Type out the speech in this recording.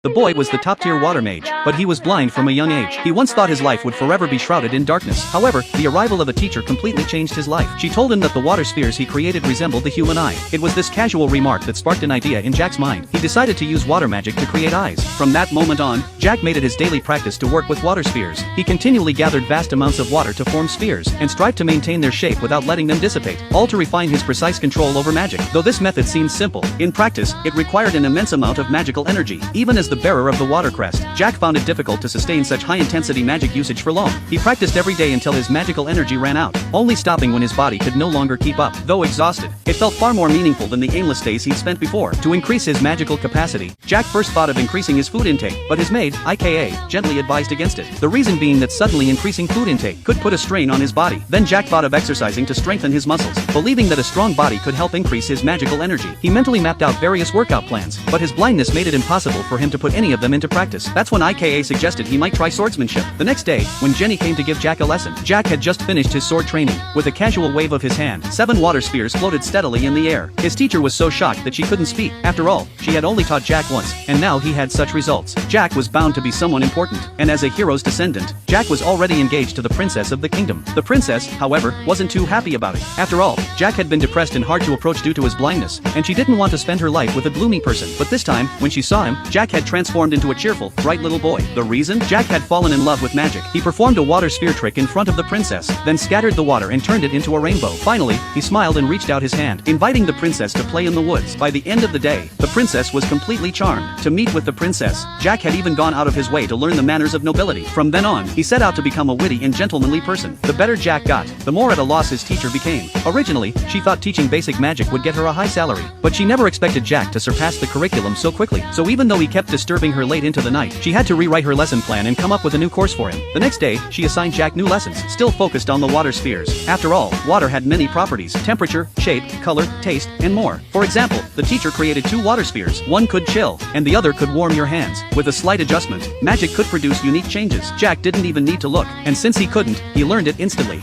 The boy was the top-tier water mage, but he was blind from a young age. He once thought his life would forever be shrouded in darkness. However, the arrival of a teacher completely changed his life. She told him that the water spheres he created resembled the human eye. It was this casual remark that sparked an idea in Jack's mind. He decided to use water magic to create eyes. From that moment on, Jack made it his daily practice to work with water spheres. He continually gathered vast amounts of water to form spheres, and strived to maintain their shape without letting them dissipate, all to refine his precise control over magic. Though this method seems simple, in practice, it required an immense amount of magical energy. Even as the bearer of the water crest, Jack found it difficult to sustain such high-intensity magic usage for long. He practiced every day until his magical energy ran out, only stopping when his body could no longer keep up. Though exhausted, it felt far more meaningful than the aimless days he'd spent before. To increase his magical capacity, Jack first thought of increasing his food intake, but his maid, aka, gently advised against it. The reason being that suddenly increasing food intake could put a strain on his body. Then Jack thought of exercising to strengthen his muscles, believing that a strong body could help increase his magical energy. He mentally mapped out various workout plans, but his blindness made it impossible for him to put any of them into practice. That's when IKA suggested he might try swordsmanship. The next day, when Jenny came to give Jack a lesson, Jack had just finished his sword training. With a casual wave of his hand, 7 water spheres floated steadily in the air. His teacher was so shocked that she couldn't speak. After all, she had only taught Jack once, and now he had such results. Jack was bound to be someone important, and as a hero's descendant, Jack was already engaged to the princess of the kingdom. The princess, however, wasn't too happy about it. After all, Jack had been depressed and hard to approach due to his blindness, and she didn't want to spend her life with a gloomy person. But this time, when she saw him, Jack had transformed into a cheerful, bright little boy. The reason? Jack had fallen in love with magic. He performed a water sphere trick in front of the princess, then scattered the water and turned it into a rainbow. Finally, he smiled and reached out his hand, inviting the princess to play in the woods. By the end of the day, the princess was completely charmed. To meet with the princess, Jack had even gone out of his way to learn the manners of nobility. From then on, he set out to become a witty and gentlemanly person. The better Jack got, the more at a loss his teacher became. Originally, she thought teaching basic magic would get her a high salary, but she never expected Jack to surpass the curriculum so quickly. So even though he kept disturbing her late into the night, she had to rewrite her lesson plan and come up with a new course for him. The next day, she assigned Jack new lessons, still focused on the water spheres. After all, water had many properties: temperature, shape, color, taste, and more. For example, the teacher created 2 water spheres. One could chill, and the other could warm your hands. With a slight adjustment, magic could produce unique changes. Jack didn't even need to look, and since he couldn't, he learned it instantly.